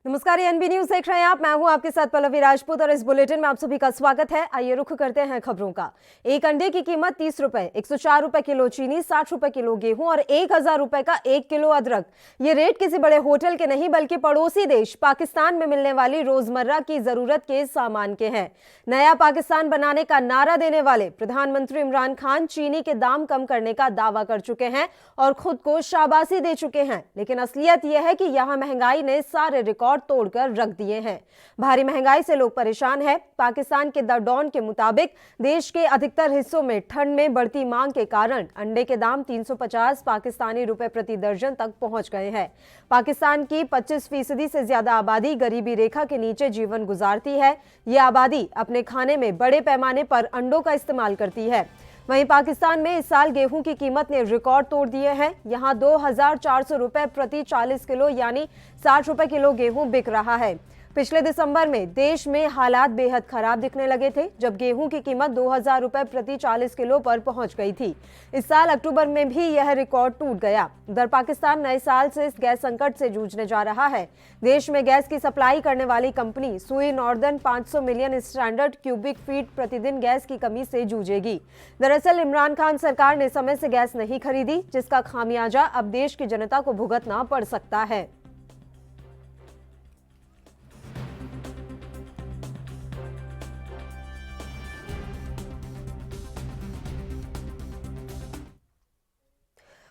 नमस्कार, NB news देख रहे हैं आप। मैं हूं आपके साथ पल्लवी राजपूत और इस बुलेटिन में आप सभी का स्वागत है। आइए रुख करते हैं खबरों का। एक अंडे की कीमत 30 रुपए, 104 रुपए किलो चीनी, 60 रुपए किलो गेहूं और 1000 रुपए का 1 किलो अदरक। ये रेट किसी बड़े होटल के नहीं बल्कि पड़ोसी देश पाकिस्तान में मिलने वाली रोजमर्रा की जरूरत के सामान के हैं। नया पाकिस्तान बनाने का नारा देने वाले प्रधानमंत्री इमरान खान चीनी के दाम कम करने का दावा कर चुके हैं और खुद को शाबाशी दे चुके हैं, लेकिन असलियत यह है कि यहां महंगाई ने सारे रिकॉर्ड तोड़कर रख दिए हैं। भारी महंगाई से लोग परेशान हैं। पाकिस्तान के द डॉन के मुताबिक देश के अधिकतर हिस्सों में ठंड में बढ़ती मांग के कारण अंडे के दाम 350 पाकिस्तानी रुपए प्रति दर्जन तक पहुंच गए हैं। पाकिस्तान की 25% से ज्यादा आबादी गरीबी रेखा के नीचे जीवन गुजारती है। यह आबादी अपने खाने में बड़े पैमाने पर अंडों का इस्तेमाल करती है। वहीं पाकिस्तान में इस साल गेहूं की कीमत ने रिकॉर्ड तोड़ दिए हैं। यहां 2400 रुपए प्रति 40 किलो यानी 60 रुपए किलो गेहूं बिक रहा है। पिछले दिसंबर में देश में हालात बेहद खराब दिखने लगे थे, जब गेहूं की कीमत 2000 रुपए प्रति 40 किलो पर पहुंच गई थी। इस साल अक्टूबर में भी यह रिकॉर्ड टूट गया। उधर पाकिस्तान नए साल से इस गैस संकट से जूझने जा रहा है। देश में गैस की सप्लाई करने वाली कंपनी सुई northern 500 million standard cubic feet प्रतिदिन गैस की कमी से जूझेगी। दरअसल इमरान खान सरकार ने समय से गैस नहीं खरीदी, जिसका खामियाजा अब देश की जनता को भुगतना पड़ सकता है।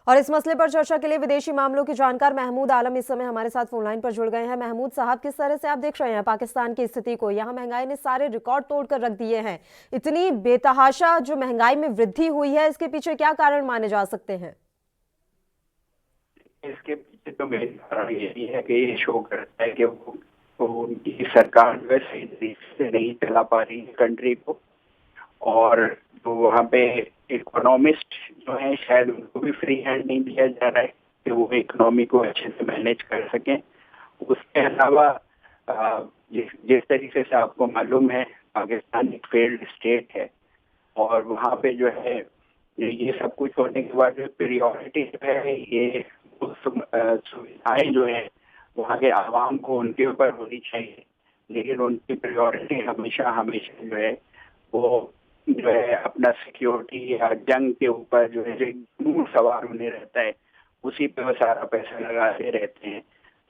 और इस मसले पर चर्चा के लिए विदेशी मामलों के जानकार महमूद आलम इस समय हमारे साथ फोन लाइन पर जुड़ गए हैं। महमूद साहब, किस तरह से आप देख रहे हैं पाकिस्तान की स्थिति को? यहाँ महंगाई ने सारे रिकॉर्ड तोड़कर रख दिए हैं। इतनी बेतहाशा जो महंगाई में वृद्धि हुई है, इसके पीछे क्या कारण माने जा सकते हैं? इसके पीछे तो मेन कारण यही है कि ये शो करता है कि वो उनकी सरकार जो है सही तरीके से नहीं चला पा रही है कंट्री को, और जो वहाँ पे इकोनॉमिस्ट जो है शायद उनको भी फ्री हैंड नहीं दिया जा रहा है कि वो इकोनॉमी को अच्छे से मैनेज कर सकें। उसके अलावा जिस तरीके से आपको मालूम है पाकिस्तान एक फेल्ड स्टेट है, और वहाँ पे जो है ये सब कुछ होने के बाद जो प्रियोरिटी जो है ये सुविधाएं जो है वहाँ के आवाम को उनके ऊपर होनी चाहिए, लेकिन उनकी प्रायोरिटी हमेशा हमेशा जो है वो जो है अपना सिक्योरिटी या जंग के ऊपर जो है जो सवार होने रहता है उसी पे वो सारा पैसा लगाते रहते हैं।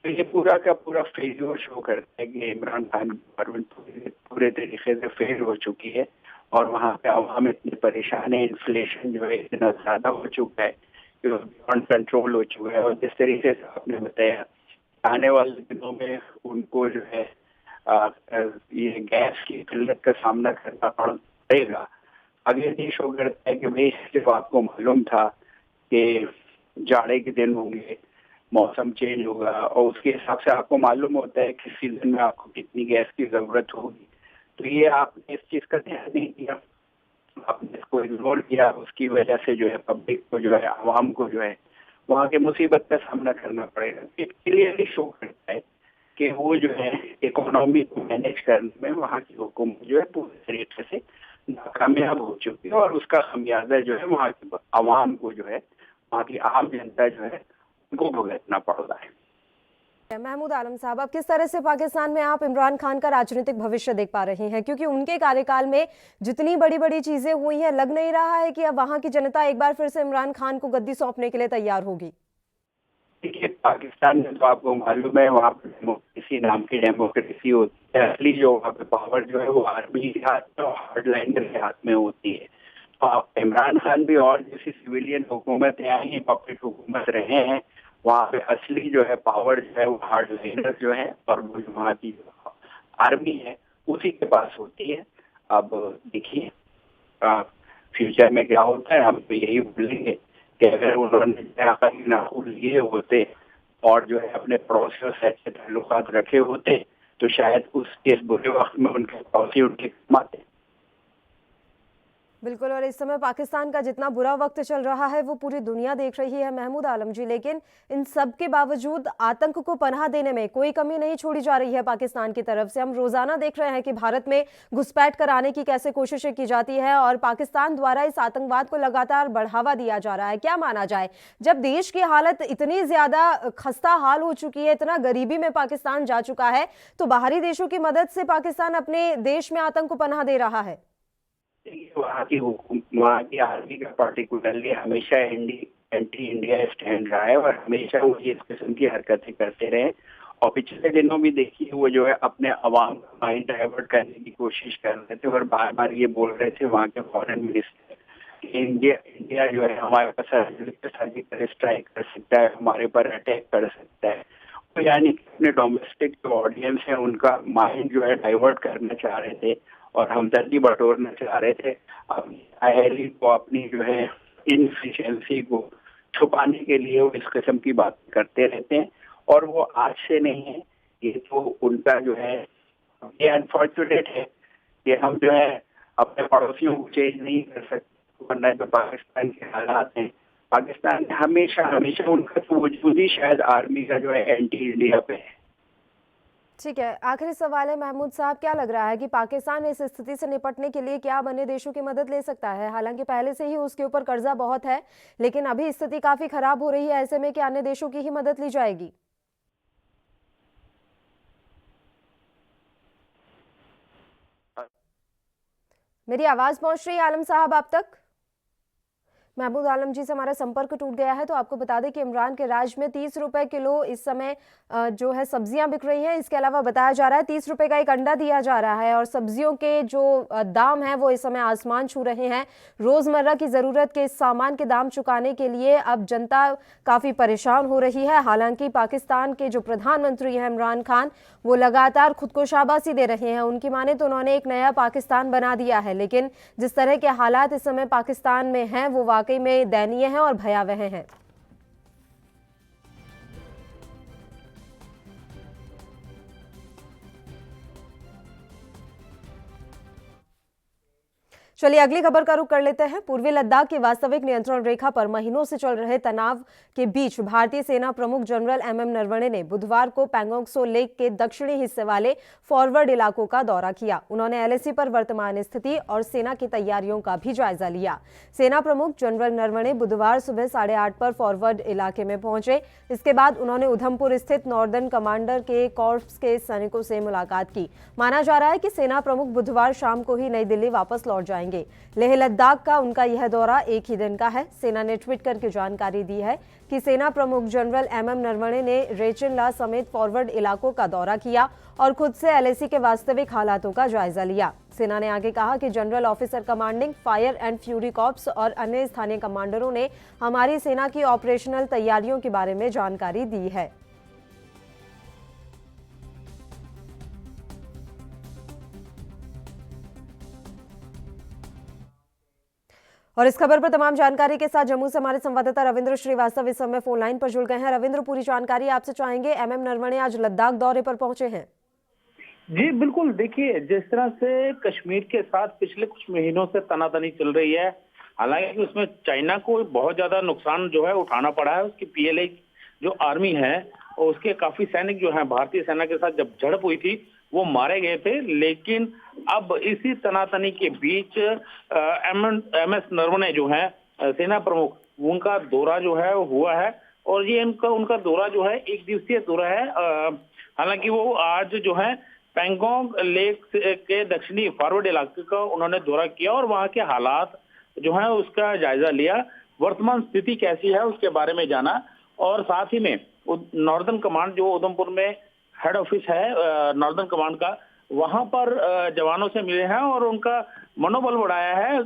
तो ये पूरा का पूरा फेल्योर शो करता है कि इमरान खान की गवर्नमेंट पूरे तरीके से फेल हो चुकी है, और वहाँ पे आवाम इतनी परेशान है, इन्फ्लेशन जो है इतना ज्यादा हो चुका है कि बियॉन्ड कंट्रोल हो चुका है। और जिस तरीके से आपने बताया आने वाले दिनों में उनको जो है ये गैस की किल्लत का सामना करना पड़ेगा। अगले दिन शो करता है कि भाई सिर्फ आपको मालूम था कि जाड़े के दिन होंगे, मौसम चेंज होगा, और उसके हिसाब से आपको मालूम होता है कि सीजन में आपको कितनी गैस की जरूरत होगी। तो ये आपने इस चीज का ध्यान नहीं दिया, आपने इसको इग्नोर किया। उसकी वजह से जो है पब्लिक को जो है आवाम को जो है वहाँ के मुसीबत का सामना करना पड़ेगा। क्लियरली शो करता है कि वो जो है इकोनॉमी को मैनेज करने में वहाँ की हुकूमत जो है पूरे तरीके से नाकामयाब हो चुकी है, और उसका खमियाजा जो है वहाँ की आवाम को जो है वहाँ की आम जनता जो है उनको भुगतना पड़ रहा है। महमूद आलम साहब, अब किस तरह से पाकिस्तान में आप इमरान खान का राजनीतिक भविष्य देख पा रहे हैं? क्योंकि उनके कार्यकाल में जितनी बड़ी बड़ी चीजें हुई हैं, लग नहीं रहा है कि अब वहां की जनता एक बार फिर से इमरान खान को गद्दी सौंपने के लिए तैयार होगी। देखिए, पाकिस्तान में तो आपको मालूम है वहाँ पर डेमोक्रेसी नाम की डेमोक्रेसी होती है। असली जो वहाँ पे पावर जो है वो आर्मी के हाथ में और हार्डलाइनर के हाथ में होती है। तो आप इमरान खान भी और जैसी सिविलियन हुकूमतें आई हैं, पॉकेट हुकूमत रहे हैं, वहाँ पे असली जो है पावर जो है वो हार्डलाइनर जो है और वो जो वहाँ की आर्मी है उसी के पास होती है। अब देखिए फ्यूचर में क्या होता है, हम तो यही बोलेंगे कि अगर उन्होंने आखिरी नाखून लिए होते और जो है अपने पड़ोसियों से अच्छे ताल्लुकात रखे होते तो शायद इस बुरे वक्त में उनके पड़ोसी उनके काम आते। बिल्कुल, और इस समय पाकिस्तान का जितना बुरा वक्त चल रहा है वो पूरी दुनिया देख रही है महमूद आलम जी, लेकिन इन सब के बावजूद आतंक को पनाह देने में कोई कमी नहीं छोड़ी जा रही है पाकिस्तान की तरफ से। हम रोजाना देख रहे हैं कि भारत में घुसपैठ कराने की कैसे कोशिशें की जाती है और पाकिस्तान द्वारा इस आतंकवाद को लगातार बढ़ावा दिया जा रहा है। क्या माना जाए, जब देश की हालत इतनी ज्यादा खस्ता हाल हो चुकी है, इतना गरीबी में पाकिस्तान जा चुका है, तो बाहरी देशों की मदद से पाकिस्तान अपने देश में आतंक को पनाह दे रहा है? वहाँ की आर्मी का पार्टिकुलरली हमेशा एंटी इंडिया स्टैंड रहा है और हमेशा वो इस किस्म की हरकतें करते रहे। और पिछले दिनों भी देखिए वो जो है अपने अवाम का माइंड डाइवर्ट करने की कोशिश कर रहे थे और बार बार ये बोल रहे थे वहाँ के फॉरेन मिनिस्टर कि इंडिया जो है हमारे पास सर्जिकल स्ट्राइक कर सकता है, हमारे पर अटैक कर सकता है। तो यानी कि अपने डोमेस्टिक जो ऑडियंस है उनका माइंड जो है डाइवर्ट करना चाह रहे थे और हमदर्दी बटोरना चाह रहे थे। अपनी नाअहली को, अपनी जो है इनफिशिएंसी को छुपाने के लिए वो इस किस्म की बात करते रहते हैं और वो आज से नहीं है। ये तो उनका जो है, ये अनफॉर्चुनेट है कि हम जो है अपने पड़ोसियों को चेंज नहीं कर सकते, वरना जो पाकिस्तान के हालात हैं, पाकिस्तान हमेशा हमेशा उनका तो वजूद ही शायद आर्मी का जो है एंटी इंडिया पे है। ठीक है, आखिरी सवाल है महमूद साहब, क्या लग रहा है कि पाकिस्तान इस स्थिति से निपटने के लिए क्या अन्य देशों की मदद ले सकता है? हालांकि पहले से ही उसके ऊपर कर्जा बहुत है, लेकिन अभी स्थिति काफी खराब हो रही है, ऐसे में क्या अन्य देशों की ही मदद ली जाएगी? मेरी आवाज पहुंच रही है आलम साहब आप तक? महमूद आलम जी से हमारा संपर्क टूट गया है। तो आपको बता दें कि इमरान के राज में 30 रुपए किलो इस समय जो है सब्जियां बिक रही हैं। इसके अलावा बताया जा रहा है 30 रुपए का एक अंडा दिया जा रहा है और सब्जियों के जो दाम है वो इस समय आसमान छू रहे हैं। रोजमर्रा की जरूरत के इस सामान के दाम चुकाने के लिए अब जनता काफी परेशान हो रही है। हालांकि पाकिस्तान के जो प्रधानमंत्री हैं इमरान खान, वो लगातार खुद को शाबाशी दे रहे हैं। उनकी माने तो उन्होंने एक नया पाकिस्तान बना दिया है, लेकिन जिस तरह के हालात इस समय पाकिस्तान में हैं वो वाकई में दयनीय है और भयावह है। चलिए अगली खबर का रुख कर लेते हैं। पूर्वी लद्दाख की वास्तविक नियंत्रण रेखा पर महीनों से चल रहे तनाव के बीच भारतीय सेना प्रमुख जनरल एमएम नरवणे ने बुधवार को पैंगोंग त्सो लेक के दक्षिणी हिस्से वाले फॉरवर्ड इलाकों का दौरा किया। उन्होंने एलएसी पर वर्तमान स्थिति और सेना की तैयारियों का भी जायजा लिया। सेना प्रमुख जनरल नरवणे बुधवार सुबह 8:30 पर फॉरवर्ड इलाके में पहुंचे। इसके बाद उन्होंने उधमपुर स्थित नॉर्दर्न कमांडर के कॉर्प्स के सैनिकों से मुलाकात की। माना जा रहा है कि सेना प्रमुख बुधवार शाम को ही नई दिल्ली वापस लौट जाएंगे। लेह लद्दाख का उनका यह दौरा एक ही दिन का है। सेना ने ट्वीट करके जानकारी दी है कि सेना प्रमुख जनरल एमएम नरवणे ने रेचिनला समेत फॉरवर्ड इलाकों का दौरा किया और खुद से एलएसी के वास्तविक हालातों का जायजा लिया। सेना ने आगे कहा कि general officer commanding fire and fury corps और अन्य स्थानीय कमांडरों ने हमारी सेना की ऑपरेशनल तैयारियों के बारे में जानकारी दी है। और इस खबर पर तमाम जानकारी के साथ जम्मू से हमारे संवाददाता रविंद्र श्रीवास्तव इस समय फोन लाइन पर जुड़ गए हैं। रविंद्र, पूरी जानकारी आपसे चाहेंगे। एमएम नरवणे आज लद्दाख दौरे पर पहुंचे हैं। जी बिल्कुल, देखिए जिस तरह से कश्मीर के साथ पिछले कुछ महीनों से तनातनी चल रही है, हालांकि उसमें चाइना को बहुत ज्यादा नुकसान जो है उठाना पड़ा है। उसकी पीएलए जो आर्मी है और उसके काफी सैनिक जो है भारतीय सेना के साथ जब झड़प हुई थी वो मारे गए थे। लेकिन अब इसी तनातनी के बीच एमएस नरवणे जो है सेना प्रमुख, उनका दौरा जो है हुआ है और ये उनका दौरा जो है एक दिवसीय दौरा है। हालांकि वो आज जो है पैंगोंग लेक के दक्षिणी फॉरवर्ड इलाके का उन्होंने दौरा किया और वहां के हालात जो है उसका जायजा लिया, वर्तमान स्थिति कैसी है उसके बारे में जाना और साथ ही में नॉर्दर्न कमांड जो उधमपुर में हेड ऑफिस है नॉर्दर्न कमांड का, वहां पर जवानों से मिले हैं और उनका मनोबल बढ़ाया है।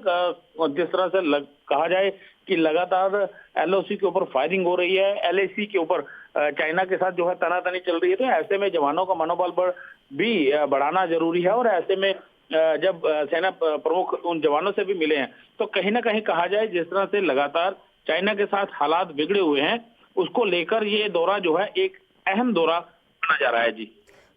जिस तरह से कहा जाए कि लगातार एलओसी के ऊपर फायरिंग हो रही है, एलएसी के ऊपर चाइना के साथ जो है तनातनी चल रही है, तो ऐसे में जवानों का मनोबल भी बढ़ाना जरूरी है। और ऐसे में जब सेना प्रमुख उन जवानों से भी मिले हैं तो कहीं ना कहीं कहा जाए जिस तरह से लगातार चाइना के साथ हालात बिगड़े हुए हैं, उसको लेकर ये दौरा जो है एक अहम दौरा माना जा रहा है। जी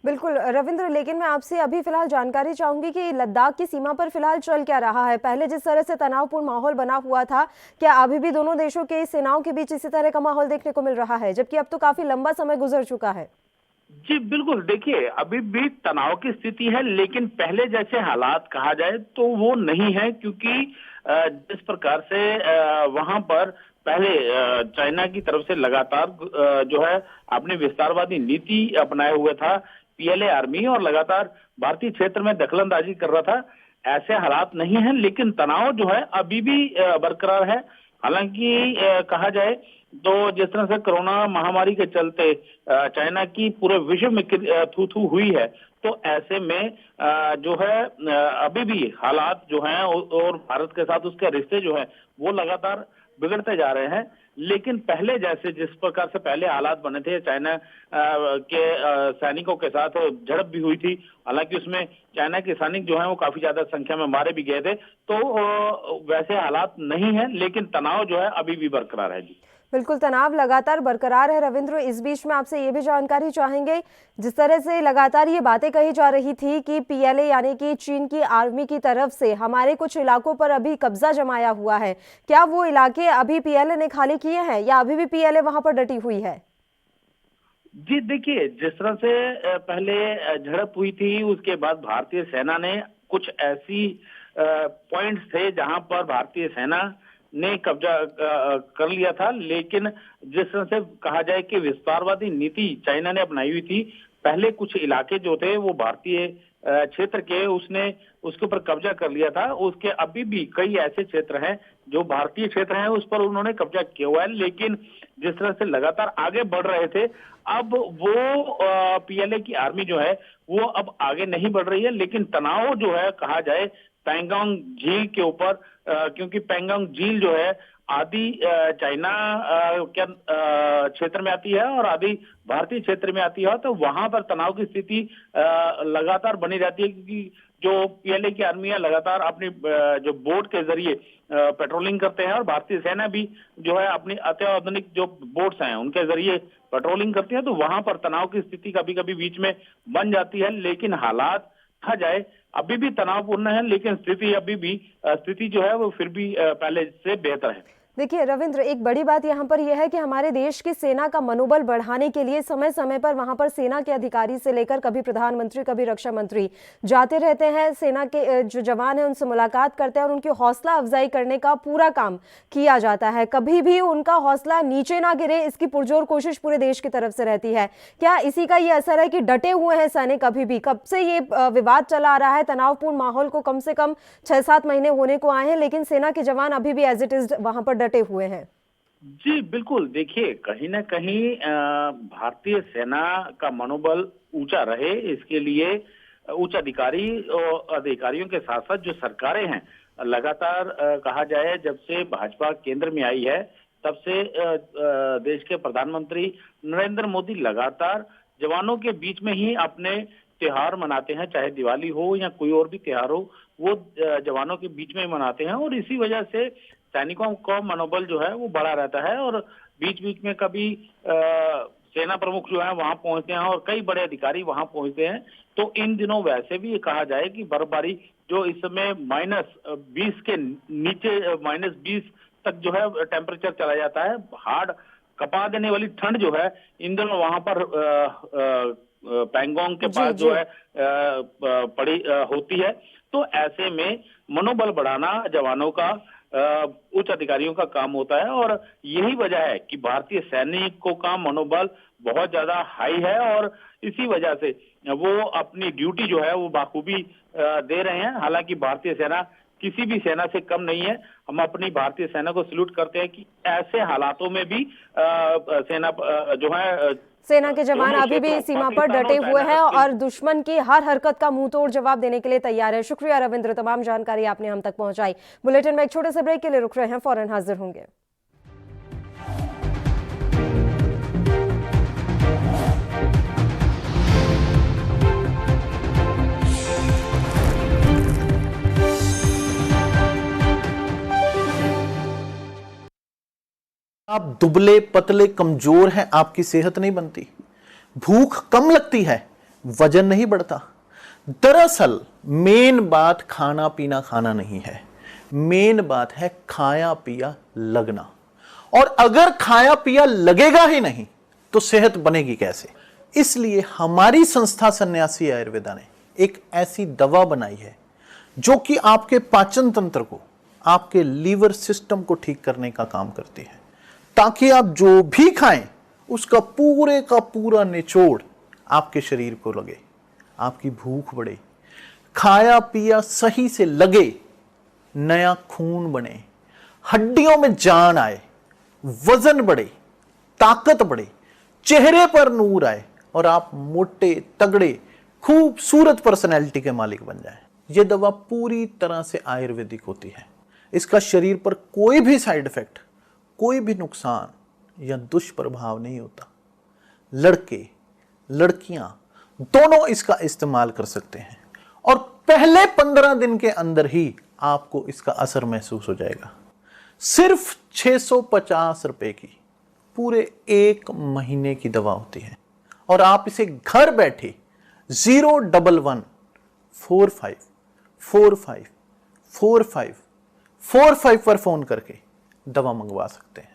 बिल्कुल रविंद्र, लेकिन मैं आपसे अभी फिलहाल जानकारी चाहूंगी कि लद्दाख की सीमा पर फिलहाल चल क्या रहा है। पहले जिस तरह से तनावपूर्ण माहौल बना हुआ था, क्या अभी भी दोनों देशों के सेनाओं के बीच इसी तरह का माहौल देखने को मिल रहा है, जबकि अब तो काफी लंबा समय गुजर चुका है? जी बिल्कुल, देखिए अभी भी तनाव की स्थिति है, लेकिन पहले जैसे हालात कहा जाए तो वो नहीं है, क्योंकि जिस प्रकार से वहां पर पहले चाइना की तरफ से लगातार जो है अपनी विस्तारवादी नीति अपनाए हुए था पीएलए आर्मी, और लगातार भारतीय क्षेत्र में दखलंदाजी कर रहा था, ऐसे हालात नहीं है, लेकिन तनाव जो है अभी भी बरकरार है। हालांकि कहा जाए तो जिस तरह से कोरोना महामारी के चलते चाइना की पूरे विश्व में थू थू हुई है, तो ऐसे में जो है अभी भी हालात जो हैं और भारत के साथ उसके रिश्ते जो है वो लगातार बिगड़ते जा रहे हैं। लेकिन पहले जैसे जिस प्रकार से पहले हालात बने थे, चाइना के सैनिकों के साथ झड़प भी हुई थी, हालांकि उसमें चाइना के सैनिक जो हैं वो काफी ज्यादा संख्या में मारे भी गए थे, तो वैसे हालात नहीं है, लेकिन तनाव जो है अभी भी बरकरार है। जी बिल्कुल, तनाव लगातार बरकरार है रविंद्र। इस बीच में आपसे ये भी जानकारी चाहेंगे, जिस तरह से लगातार ये बातें कही जा रही थी कि पीएलए यानी कि चीन की आर्मी की तरफ से हमारे कुछ इलाकों पर अभी कब्जा जमाया हुआ है, क्या वो इलाके अभी पीएलए ने खाली किए हैं या अभी भी पीएलए वहां पर डटी हुई है? जी देखिए, जिस तरह से पहले झड़प हुई थी, उसके बाद भारतीय सेना ने कुछ ऐसी पॉइंट्स थे जहां पर भारतीय सेना ने कब्जा कर लिया था, लेकिन जिस तरह से कहा जाए कि विस्तारवादी नीति चाइना ने अपनाई हुई थी, पहले कुछ इलाके जो थे वो भारतीय क्षेत्र के उसने उसके ऊपर कब्जा कर लिया था। उसके अभी भी कई ऐसे क्षेत्र हैं जो भारतीय क्षेत्र हैं, उस पर उन्होंने कब्जा किया हुआ है, लेकिन जिस तरह से लगातार आगे बढ़ रहे थे, अब वो पीएलए की आर्मी जो है वो अब आगे नहीं बढ़ रही है, लेकिन तनाव जो है कहा जाए पैंगोंग झील के ऊपर, क्योंकि पैंगोंग झील जो है आधी चाइना क्या क्षेत्र में आती है और आधी भारतीय क्षेत्र में आती है, तो वहां पर तनाव की स्थिति लगातार बनी रहती है, क्योंकि जो पीएलए की आर्मी है लगातार अपनी जो बोट के जरिए पेट्रोलिंग करते हैं, और भारतीय सेना भी जो है अपनी अत्याधुनिक जो बोट्स हैं उनके जरिए पेट्रोलिंग करती है, तो वहां पर तनाव की स्थिति कभी कभी बीच में बन जाती है। लेकिन हालात कहा जाए अभी भी तनावपूर्ण है, लेकिन स्थिति जो है वो फिर भी पहले से बेहतर है। देखिए रविंद्र, एक बड़ी बात यहाँ पर यह है कि हमारे देश की सेना का मनोबल बढ़ाने के लिए समय समय पर वहां पर सेना के अधिकारी से लेकर कभी प्रधानमंत्री कभी रक्षा मंत्री जाते रहते हैं, सेना के जो जवान हैं उनसे मुलाकात करते हैं और उनकी हौसला अफजाई करने का पूरा काम किया जाता है। कभी भी उनका हौसला नीचे ना गिरे, इसकी पुरजोर कोशिश पूरे देश की तरफ से रहती है। क्या इसी का ये असर है कि डटे हुए हैं सैनिक अभी भी? कब से ये विवाद चला आ रहा है, तनावपूर्ण माहौल को कम से कम 6-7 महीने होने को आए हैं, लेकिन सेना के जवान अभी भी एज इट इज वहां पर डटे हुए हैं? जी बिल्कुल, देखिए कहीं ना कहीं भारतीय सेना का मनोबल ऊंचा रहे, इसके लिए उच्च अधिकारियों के साथ साथ जो सरकारें हैं लगातार कहा जाए जब से भाजपा केंद्र में आई है तब से देश के प्रधानमंत्री नरेंद्र मोदी लगातार जवानों के बीच में ही अपने त्योहार मनाते हैं, चाहे दिवाली हो या कोई और भी त्योहार हो, वो जवानों के बीच में मनाते हैं, और इसी वजह से सैनिकों का मनोबल जो है वो बढ़ा रहता है। और बीच बीच में कभी सेना प्रमुख जो है वहां पहुंचते हैं और कई बड़े अधिकारी वहां पहुंचते हैं। तो इन दिनों वैसे भी ये कहा जाए कि बर्फबारी जो इस समय -20 के नीचे -20 तक जो है टेम्परेचर चला जाता है, हार्ड कपा देने वाली ठंड जो है इन दिनों वहां पर पैंगोंग के पास जो है पड़ी होती है। तो ऐसे में मनोबल बढ़ाना जवानों का उच्च अधिकारियों का काम होता है, और यही वजह है कि भारतीय सैनिकों का मनोबल बहुत ज्यादा हाई है, और इसी वजह से वो अपनी ड्यूटी जो है वो बाखूबी दे रहे हैं। हालांकि भारतीय सेना किसी भी सेना से कम नहीं है, हम अपनी भारतीय सेना को सैल्यूट करते हैं कि ऐसे हालातों में भी सेना जो है सेना के जवान अभी भी सीमा पर डटे हुए हैं और दुश्मन की हर हरकत का मुंह तोड़ जवाब देने के लिए तैयार है। शुक्रिया रविंद्र, तमाम जानकारी आपने हम तक पहुंचाई। बुलेटिन में एक छोटे से ब्रेक के लिए रुक रहे हैं, फौरन हाजिर होंगे। आप दुबले पतले कमजोर हैं, आपकी सेहत नहीं बनती, भूख कम लगती है, वजन नहीं बढ़ता। दरअसल मेन बात खाना पीना खाना नहीं है, मेन बात है खाया पिया लगना। और अगर खाया पिया लगेगा ही नहीं तो सेहत बनेगी कैसे? इसलिए हमारी संस्था सन्यासी आयुर्वेदा ने एक ऐसी दवा बनाई है जो कि आपके पाचन तंत्र को, आपके लीवर सिस्टम को ठीक करने का काम करती है, ताकि आप जो भी खाएं उसका पूरे का पूरा निचोड़ आपके शरीर को लगे, आपकी भूख बढ़े, खाया पिया सही से लगे, नया खून बने, हड्डियों में जान आए, वजन बढ़े, ताकत बढ़े, चेहरे पर नूर आए और आप मोटे तगड़े खूबसूरत पर्सनैलिटी के मालिक बन जाएं। यह दवा पूरी तरह से आयुर्वेदिक होती है। इसका शरीर पर कोई भी साइड इफेक्ट, कोई भी नुकसान या दुष्प्रभाव नहीं होता। लड़के लड़कियां दोनों इसका इस्तेमाल कर सकते हैं और पहले 15 दिन के अंदर ही आपको इसका असर महसूस हो जाएगा। सिर्फ 650 रुपए की पूरे 1 महीने की दवा होती है और आप इसे घर बैठे 01145454545 पर फोन करके दवा मंगवा सकते हैं।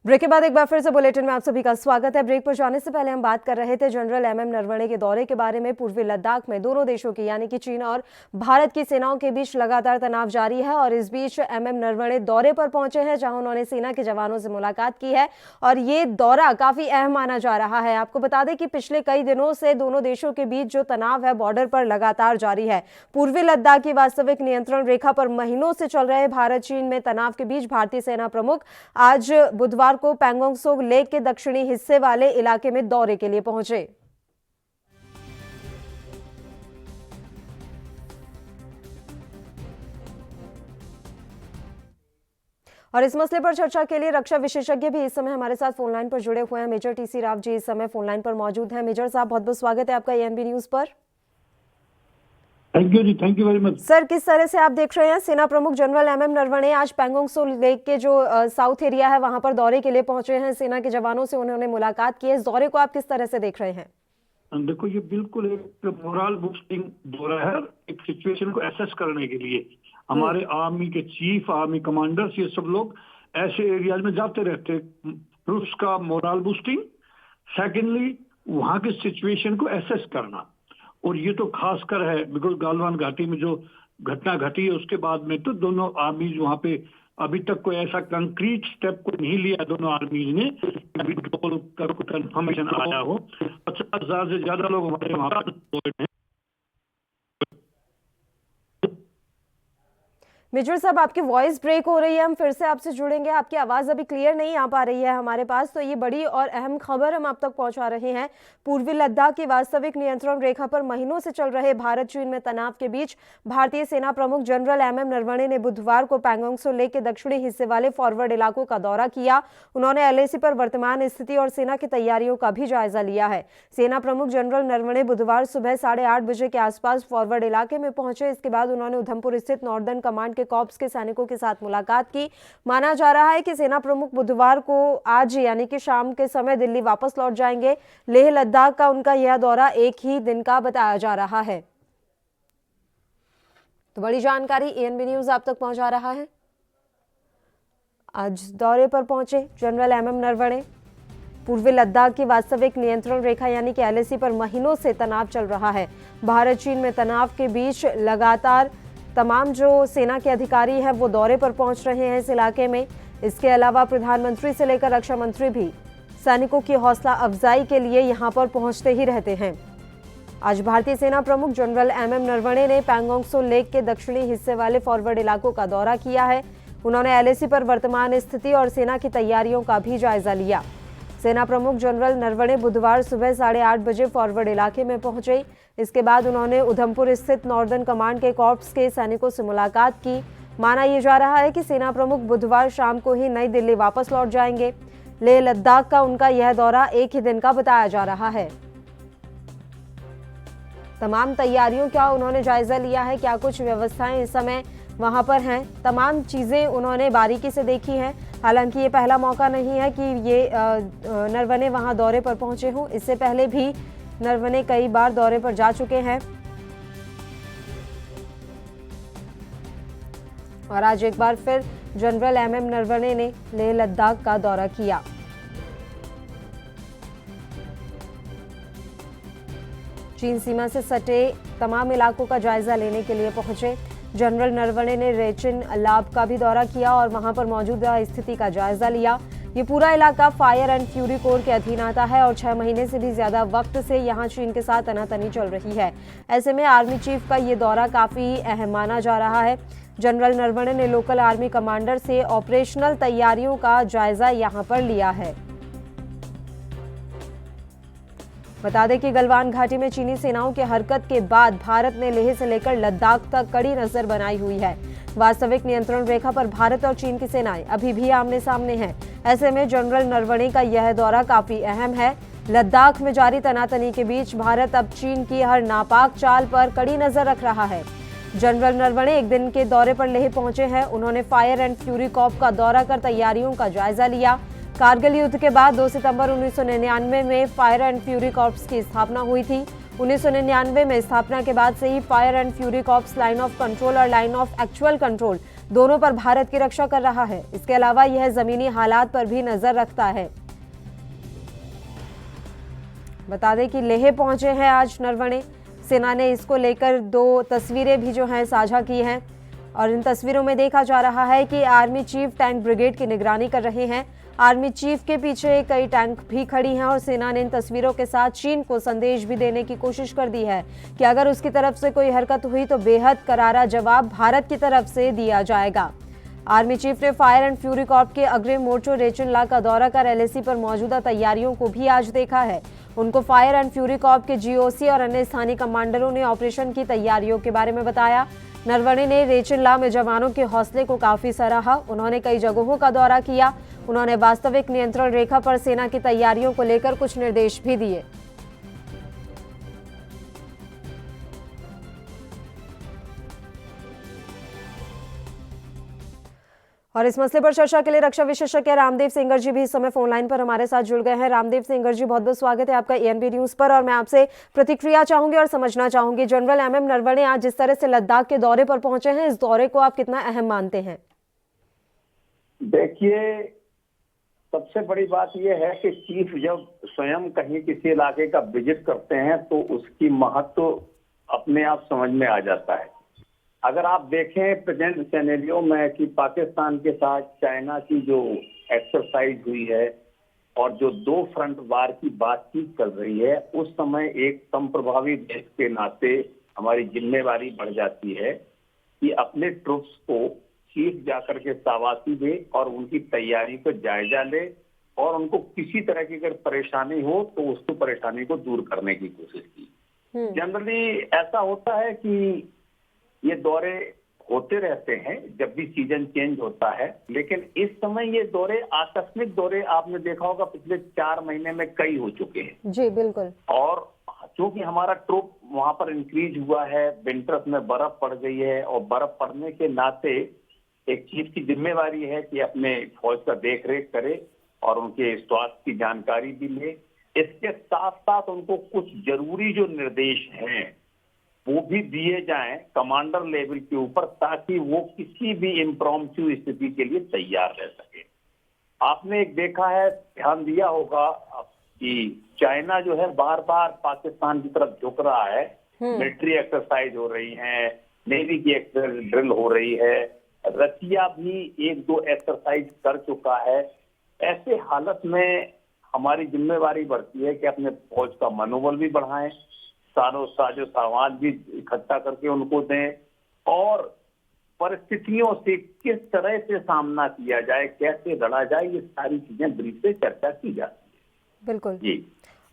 ब्रेक के बाद एक बार फिर से बुलेटिन में आप सभी का स्वागत है। ब्रेक पर जाने से पहले हम बात कर रहे थे जनरल एमएम नरवणे के दौरे के बारे में। पूर्वी लद्दाख में दोनों देशों की यानी कि चीन और भारत की सेनाओं के बीच लगातार तनाव जारी है और इस बीच एमएम नरवणे दौरे पर पहुंचे हैं, जहां उन्होंने सेना के जवानों से मुलाकात की है और ये दौरा काफी अहम माना जा रहा है। आपको बता दें कि पिछले कई दिनों से दोनों देशों के बीच जो तनाव है बॉर्डर पर लगातार जारी है। पूर्वी लद्दाख की वास्तविक नियंत्रण रेखा पर महीनों से चल रहे भारत चीन में तनाव के बीच भारतीय सेना प्रमुख आज बुधवार को पैंगोंग त्सो लेक के दक्षिणी हिस्से वाले इलाके में दौरे के लिए पहुंचे। और इस मसले पर चर्चा के लिए रक्षा विशेषज्ञ भी इस समय हमारे साथ फोनलाइन पर जुड़े हुए हैं। मेजर टीसी राव जी इस समय फोनलाइन पर मौजूद हैं। मेजर साहब, बहुत बहुत स्वागत है आपका एएनबी न्यूज पर। Thank you ji, thank you very much. Sir, किस तरह से आप देख रहे हैं सेना प्रमुख जनरल एमएम नरवणे आज पैंगोंग त्सो लेक के जो साउथ एरिया है वहां पर दौरे के लिए पहुंचे हैं, सेना के जवानों से उन्होंने मुलाकात की है। इस दौरे को आप किस तरह से देख रहे हैं? देखो, ये बिल्कुल एक मोरल बूस्टिंग दौरा है, एक सिचुएशन को एसेस करने के लिए। हमारे आर्मी के चीफ, आर्मी कमांडर्स, ये सब लोग ऐसे एरियाज में जाते रहते हैं। ट्रूप्स का मोरल बूस्टिंग, सेकेंडली वहां की सिचुएशन को एसेस करना। और ये तो खासकर है बिकॉज गालवान घाटी में जो घटना घटी है उसके बाद में तो दोनों आर्मीज वहां पे अभी तक कोई ऐसा कंक्रीट स्टेप को नहीं लिया दोनों आर्मीज ने, अभी कंफर्मेशन आया हो। 50,000 से ज्यादा लोग हमारे वहां पर। मेजर साहब, आपकी वॉइस ब्रेक हो रही है, हम फिर से आपसे जुड़ेंगे। आपकी आवाज़ अभी क्लियर नहीं आ पा रही है हमारे पास, तो ये बड़ी और अहम खबर हम आप तक पहुंचा रहे हैं। पूर्वी लद्दाख की वास्तविक नियंत्रण रेखा पर महीनों से चल रहे भारत चीन में तनाव के बीच भारतीय सेना प्रमुख जनरल एमएम नरवणे ने बुधवार को पैंगोंग त्सो लेक के दक्षिणी हिस्से वाले फॉरवर्ड इलाकों का दौरा किया। उन्होंने एलएसी पर वर्तमान स्थिति और सेना की तैयारियों का भी जायजा लिया है। सेना प्रमुख जनरल नरवणे बुधवार सुबह 8:30 बजे के आसपास फॉरवर्ड इलाके में पहुंचे। इसके बाद उन्होंने उधमपुर स्थित नॉर्दर्न कमांड के कॉर्प्स के सैनिकों के साथ मुलाकात की। माना जा रहा है कि सेना प्रमुख बुधवार को आज यानी कि शाम के समय दिल्ली वापस लौट जाएंगे। लेह लद्दाख का उनका यह दौरा एक ही दिन का बताया जा रहा है। तो बड़ी जानकारी एएनबी न्यूज आप तक पहुंचा रहा है। आज दौरे पर पहुंचे जनरल एमएम नरवणे। पूर्वी लद्दाख की वास्तविक नियंत्रण रेखा यानी कि एलएसी पर महीनों से तनाव चल रहा है। भारत चीन में तनाव के बीच लगातार तमाम जो सेना के अधिकारी हैं वो दौरे पर पहुंच रहे हैं इस इलाके में। इसके अलावा प्रधानमंत्री से लेकर रक्षा मंत्री भी सैनिकों की हौसला अफजाई के लिए यहां पर पहुंचते ही रहते हैं। आज भारतीय सेना प्रमुख जनरल एमएम नरवणे ने पैंगोंग त्सो लेक के दक्षिणी हिस्से वाले फॉरवर्ड इलाकों का दौरा किया है। उन्होंने एलएसी पर वर्तमान स्थिति और सेना की तैयारियों का भी जायजा लिया। सेना प्रमुख जनरल नरवणे बुधवार सुबह 8:30 बजे फॉरवर्ड इलाके में पहुंचे। इसके बाद उन्होंने उधमपुर स्थित नॉर्दर्न कमांड के कॉर्प्स के सैनिकों से मुलाकात की। माना यह जा रहा है कि सेना प्रमुख बुधवार शाम को ही नई दिल्ली वापस लौट जाएंगे। लेह लद्दाख का उनका यह दौरा एक ही दिन का बताया जा रहा है। तमाम तैयारियों का उन्होंने जायजा लिया है, क्या कुछ व्यवस्थाएं इस समय वहां पर हैं, तमाम चीजें उन्होंने बारीकी से देखी हैं। हालांकि ये पहला मौका नहीं है कि ये नरवणे वहां दौरे पर पहुंचे हों, इससे पहले भी नरवणे कई बार दौरे पर जा चुके हैं और आज एक बार फिर जनरल MM नरवणे ने लेह लद्दाख का दौरा किया। चीन सीमा से सटे तमाम इलाकों का जायजा लेने के लिए पहुंचे जनरल नरवणे ने रेचिन लाब का भी दौरा किया और वहां पर मौजूदा स्थिति का जायजा लिया। ये पूरा इलाका फायर एंड फ्यूरी कोर के अधीन आता है और 6 महीने से भी ज्यादा वक्त से यहां चीन के साथ तनातनी चल रही है। ऐसे में आर्मी चीफ का ये दौरा काफी अहम माना जा रहा है। जनरल नरवणे ने लोकल आर्मी कमांडर से ऑपरेशनल तैयारियों का जायजा यहां पर लिया है। बता दें कि गलवान घाटी में चीनी सेनाओं की हरकत के बाद भारत ने लेह से लेकर लद्दाख तक कड़ी नजर बनाई हुई है। वास्तविक नियंत्रण रेखा पर भारत और चीन की सेनाएं अभी भी आमने सामने हैं। ऐसे में जनरल नरवणे का यह दौरा काफी अहम है। लद्दाख में जारी तनातनी के बीच भारत अब चीन की हर नापाक चाल पर कड़ी नजर रख रहा है। जनरल नरवणे एक दिन के दौरे पर लेह पहुंचे हैं। उन्होंने फायर एंड फ्यूरी कॉर्प का दौरा कर तैयारियों का जायजा लिया। कारगिल युद्ध के बाद 2 सितंबर 1999 में फायर एंड फ्यूरी कॉर्प्स की स्थापना हुई थी। 1999 में स्थापना के बाद से ही fire and fury corps line of control और लाइन ऑफ एक्चुअल कंट्रोल दोनों पर भारत की रक्षा कर रहा है। इसके अलावा यह जमीनी हालात पर भी नजर रखता है। बता दें कि लेह पहुंचे हैं आज नरवणे। सेना ने इसको लेकर 2 तस्वीरें भी जो हैं साझा की हैं और इन तस्वीरों में देखा जा रहा है कि आर्मी चीफ टैंक ब्रिगेड की निगरानी कर रहे हैं। आर्मी चीफ के पीछे कई टैंक भी खड़ी हैं और सेना ने इन तस्वीरों के साथ चीन को संदेश भी देने की कोशिश कर दी है कि अगर उसकी तरफ से कोई हरकत हुई तो बेहद करारा जवाब भारत की तरफ से दिया जाएगा। आर्मी चीफ ने फायर एंड फ्यूरी कॉर्प के अग्रिम मोर्चो रेचिन ला का दौरा कर LAC पर मौजूदा तैयारियों को भी आज देखा है। उनको फायर एंड फ्यूरी कॉर्प के GOC और अन्य स्थानीय कमांडरों ने ऑपरेशन की तैयारियों के बारे में बताया। नरवणे ने रेचिन ला में जवानों के हौसले को काफी सराहा। उन्होंने कई जगहों का दौरा किया। उन्होंने वास्तविक नियंत्रण रेखा पर सेना की तैयारियों को लेकर कुछ निर्देश भी दिए। और इस मसले पर चर्चा के लिए रक्षा विशेषज्ञ रामदेव सेंगर जी भी इस समय फोन लाइन पर हमारे साथ जुड़ गए हैं। रामदेव सेंगर जी, बहुत बहुत स्वागत है आपका ANP न्यूज पर और मैं आपसे प्रतिक्रिया चाहूंगी और समझना चाहूंगी, जनरल MM नरवणे आज जिस तरह से लद्दाख के दौरे पर पहुंचे हैं, इस दौरे को आप कितना अहम मानते हैं? देखिए, सबसे बड़ी बात यह है कि चीफ जब स्वयं कहीं किसी इलाके का विजिट करते हैं तो उसकी महत्व अपने आप समझ में आ जाता है। अगर आप देखें प्रेजेंट सिनेरियो में कि पाकिस्तान के साथ चाइना की जो एक्सरसाइज हुई है और जो 2 फ्रंट वार की बातचीत चल रही है, उस समय एक संप्रभावी देश के नाते हमारी जिम्मेवारी बढ़ जाती है कि अपने ट्रूप्स को चीफ जाकर के शाबाशी दे और उनकी तैयारी को जायजा ले और उनको किसी तरह की अगर परेशानी हो तो उसको परेशानी को दूर करने की कोशिश की। जनरली ऐसा होता है कि ये दौरे होते रहते हैं जब भी सीजन चेंज होता है, लेकिन इस समय ये दौरे आकस्मिक दौरे आपने देखा होगा पिछले 4 महीने में कई हो चुके हैं। जी बिल्कुल। और क्योंकि हमारा ट्रूप वहां पर इंक्रीज हुआ है, विंटर्स में बर्फ पड़ गई है और बर्फ पड़ने के नाते एक चीफ की जिम्मेवारी है कि अपने फौज का देख रेख करे और उनके स्वास्थ्य की जानकारी भी ले। इसके साथ साथ उनको कुछ जरूरी जो निर्देश हैं वो भी दिए जाएं कमांडर लेवल के ऊपर, ताकि वो किसी भी इम्प्रॉम्प्टू स्थिति के लिए तैयार रह सके। आपने एक देखा है, ध्यान दिया होगा कि चाइना जो है बार बार पाकिस्तान की तरफ झुक रहा है। मिलिट्री एक्सरसाइज हो रही है, नेवी की ड्रिल हो रही है, रसिया भी 1-2 एक्सरसाइज कर चुका है। ऐसे हालत में हमारी जिम्मेवारी बढ़ती है कि अपने फौज का मनोबल भी बढ़ाएं, साजो सामान भी इकट्ठा करके उनको दें और परिस्थितियों से किस तरह से सामना किया जाए, कैसे लड़ा जाए, ये सारी चीजें ब्रीफ से चर्चा की जाती है। बिल्कुल जी।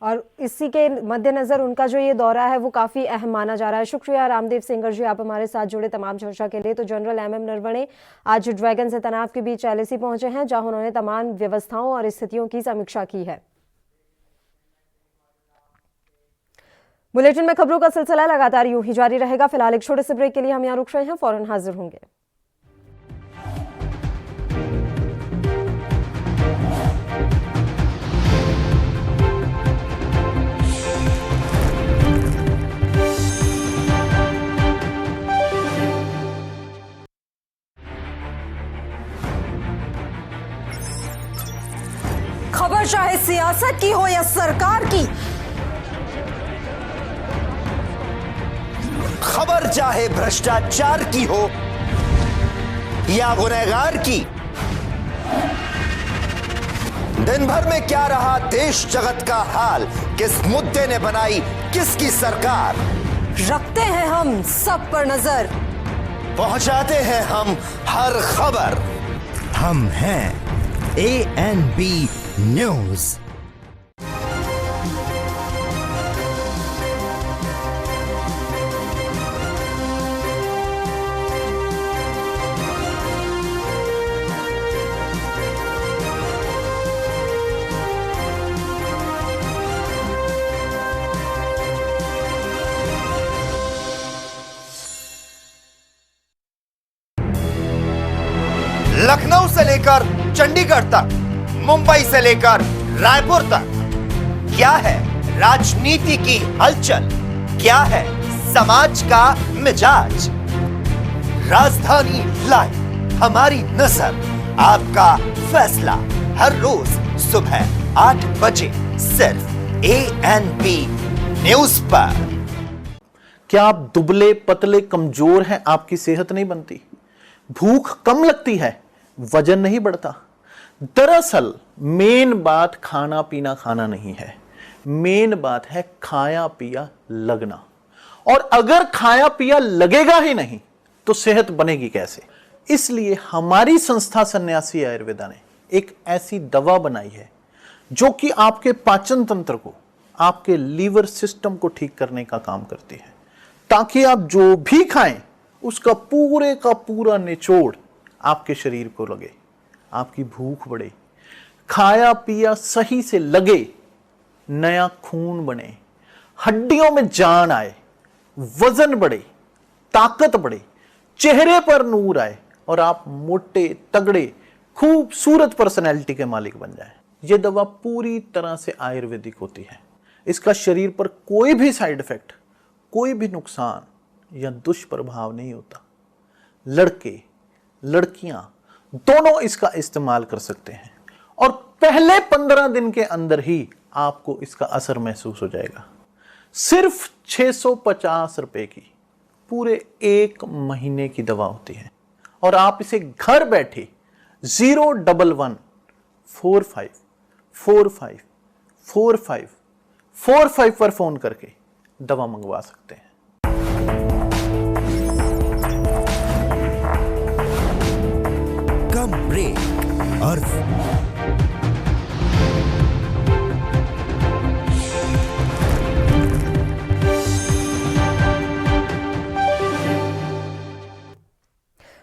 और इसी के मद्देनजर उनका जो ये दौरा है वो काफी अहम माना जा रहा है। शुक्रिया रामदेव सिंगर जी, आप हमारे साथ जुड़े तमाम चर्चा के लिए। तो जनरल MM नरवणे आज ड्रैगन से तनाव के बीच LAC पहुंचे हैं, जहां उन्होंने तमाम व्यवस्थाओं और स्थितियों की समीक्षा की है। बुलेटिन में खबरों का सिलसिला लगातार यूं ही जारी रहेगा। फिलहाल एक छोटे से ब्रेक के लिए हम यहां रुक रहे हैं, फौरन हाजिर होंगे। खबर चाहे सियासत की हो या सरकार की, खबर चाहे भ्रष्टाचार की हो या गुनहगार की, दिन भर में क्या रहा देश जगत का हाल, किस मुद्दे ने बनाई किसकी सरकार, रखते हैं हम सब पर नजर, पहुंचाते हैं हम हर खबर। हम हैं ANB न्यूज। लखनऊ से लेकर चंडीगढ़ तक, मुंबई से लेकर रायपुर तक, क्या है राजनीति की हलचल, क्या है समाज का मिजाज। राजधानी लाइव, हमारी नजर, आपका फैसला, हर रोज सुबह 8 बजे सिर्फ ANB न्यूज पर। क्या आप दुबले पतले कमजोर हैं, आपकी सेहत नहीं बनती, भूख कम लगती है, वजन नहीं बढ़ता? दरअसल मेन बात खाना पीना खाना नहीं है, मेन बात है खाया पिया लगना। और अगर खाया पिया लगेगा ही नहीं तो सेहत बनेगी कैसे? इसलिए हमारी संस्था सन्यासी आयुर्वेदा ने एक ऐसी दवा बनाई है जो कि आपके पाचन तंत्र को, आपके लीवर सिस्टम को ठीक करने का काम करती है, ताकि आप जो भी खाएं उसका पूरे का पूरा निचोड़ आपके शरीर को लगे, आपकी भूख बढ़े, खाया पिया सही से लगे, नया खून बने, हड्डियों में जान आए, वजन बढ़े, ताकत बढ़े, चेहरे पर नूर आए और आप मोटे तगड़े खूबसूरत पर्सनैलिटी के मालिक बन जाएं। यह दवा पूरी तरह से आयुर्वेदिक होती है। इसका शरीर पर कोई भी साइड इफेक्ट, कोई भी नुकसान या दुष्प्रभाव नहीं होता। लड़के लड़कियां दोनों इसका इस्तेमाल कर सकते हैं और पहले 15 दिन के अंदर ही आपको इसका असर महसूस हो जाएगा। सिर्फ 650 रुपए की पूरे 1 महीने की दवा होती है और आप इसे घर बैठे 011 45 45 45 45 पर फोन करके दवा मंगवा सकते हैं। कम ब्रेक और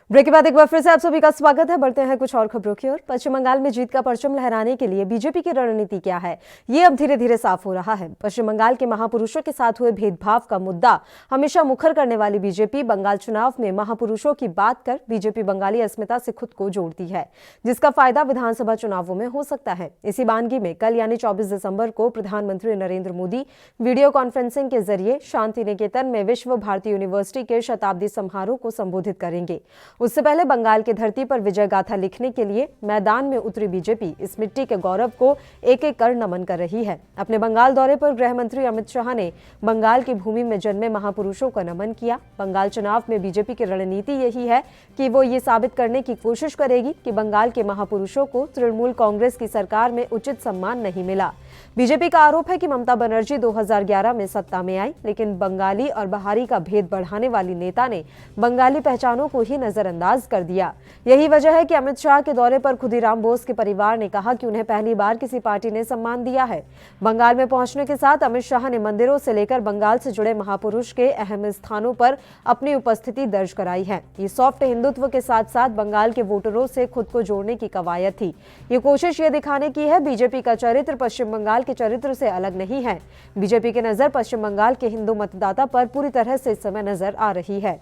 ब्रेक के बाद एक बार फिर से आप सभी का स्वागत है। बढ़ते हैं कुछ और खबरों की ओर। पश्चिम बंगाल में जीत का परचम लहराने के लिए बीजेपी की रणनीति क्या है, ये अब धीरे धीरे साफ हो रहा है। पश्चिम बंगाल के महापुरुषों के साथ हुए भेदभाव का मुद्दा हमेशा मुखर करने वाली बीजेपी बंगाल चुनाव में महापुरुषों की बात कर बीजेपी बंगाली अस्मिता से खुद को जोड़ती है, जिसका फायदा विधानसभा चुनावों में हो सकता है। इसी बानगी में कल यानी 24 दिसंबर को प्रधानमंत्री नरेंद्र मोदी वीडियो कॉन्फ्रेंसिंग के जरिए शांति निकेतन में विश्व भारती यूनिवर्सिटी के शताब्दी समारोह को संबोधित करेंगे। उससे पहले बंगाल की धरती पर विजय गाथा लिखने के लिए मैदान में उतरी बीजेपी इस मिट्टी के गौरव को एक एक कर नमन कर रही है। अपने बंगाल दौरे पर गृह मंत्री अमित शाह ने बंगाल की भूमि में जन्मे महापुरुषों का नमन किया। बंगाल चुनाव में बीजेपी की रणनीति यही है कि वो ये साबित करने की कोशिश करेगी कि बंगाल के महापुरुषों को तृणमूल कांग्रेस की सरकार में उचित सम्मान नहीं मिला। बीजेपी का आरोप है कि ममता बनर्जी 2011 में सत्ता में आई, लेकिन बंगाली और बहारी का भेद बढ़ाने वाली नेता ने बंगाली पहचानों को ही नजर नजरअंदाज कर दिया। यही वजह है कि अमित शाह के दौरे पर खुदीराम बोस के परिवार ने कहा कि उन्हें पहली बार किसी पार्टी ने सम्मान दिया है। बंगाल में पहुंचने के साथ अमित शाह ने मंदिरों से लेकर बंगाल से जुड़े महापुरुष के अहम स्थानों पर अपनी उपस्थिति दर्ज कराई है। ये सॉफ्ट हिंदुत्व के साथ साथ बंगाल के वोटरों से खुद को जोड़ने की कवायद थी। ये कोशिश ये दिखाने की है बीजेपी का चरित्र पश्चिम बंगाल के चरित्र से अलग नहीं है। बीजेपी की नजर पश्चिम बंगाल के हिंदू मतदाता पर पूरी तरह से इस समय नजर आ रही है।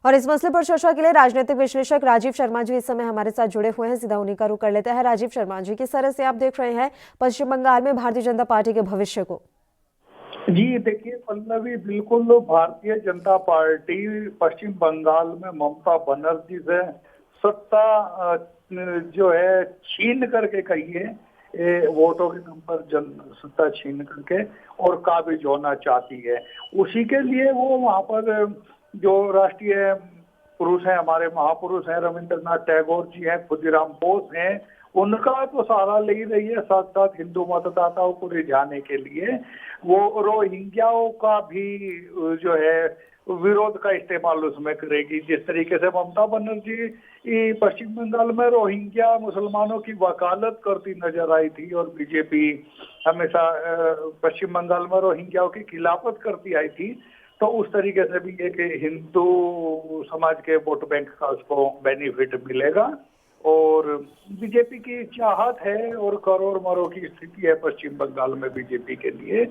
और इस मसले पर चर्चा के लिए राजनीतिक विश्लेषक राजीव शर्मा जी इस समय हमारे साथ जुड़े हुए हैं। सीधा उन्हीं का रुख कर लेते हैं। राजीव शर्मा जी, किस तरह से आप देख रहे हैं पश्चिम बंगाल में भारतीय जनता पार्टी के भविष्य को? जी देखिए पल्लवी, बिल्कुल भारतीय जनता पार्टी पश्चिम बंगाल में ममता बनर्जी से सत्ता जो है छीन करके कहिए वोटों के दम पर सत्ता छीन करके और काबिज होना चाहती है। उसी के लिए वो वहां पर जो राष्ट्रीय पुरुष हैं, हमारे महापुरुष हैं, रविंद्रनाथ टैगोर जी हैं, खुदीराम बोस हैं, उनका तो सहारा ले ही रही है। साथ साथ हिंदू मतदाताओं को रिझाने के लिए वो रोहिंग्याओं का भी जो है विरोध का इस्तेमाल उसमें करेगी। जिस तरीके से ममता बनर्जी पश्चिम बंगाल में रोहिंग्या मुसलमानों की वकालत करती नजर आई थी और बीजेपी हमेशा पश्चिम बंगाल में रोहिंग्याओं की खिलाफत करती आई थी, तो उस तरीके से भी एक हिंदू समाज के वोट बैंक का उसको बेनिफिट मिलेगा। और बीजेपी की चाहत है और करोड़ मरोड़ की स्थिति है पश्चिम बंगाल में बीजेपी के लिए,